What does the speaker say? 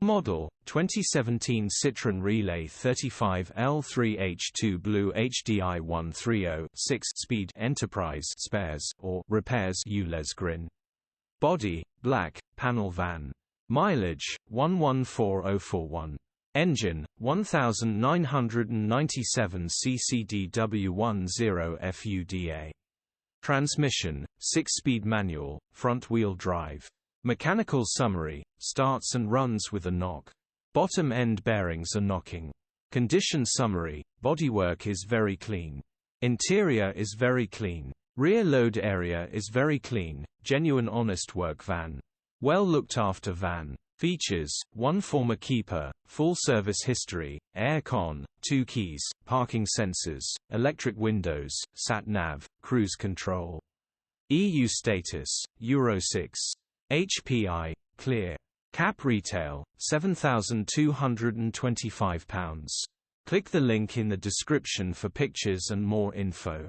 Model, 2017 Citroen Relay 35 L3H2 BlueHDi 130 6-speed Enterprise spares or repairs ULEZ grin. Body, black, panel van. Mileage, 114041. Engine, 1997 ccdw10 FUDA. Transmission, 6-speed manual, front-wheel drive. Mechanical summary, starts and runs with a knock. Bottom end bearings are knocking. Condition summary, bodywork is very clean. Interior is very clean. Rear load area is very clean, genuine honest work van. Well looked after van. Features, 1 former keeper, full service history, air con, 2 keys, parking sensors, electric windows, sat-nav, cruise control. EU status, Euro 6. HPI, clear. Cap retail, £7,225. Click the link in the description for pictures and more info.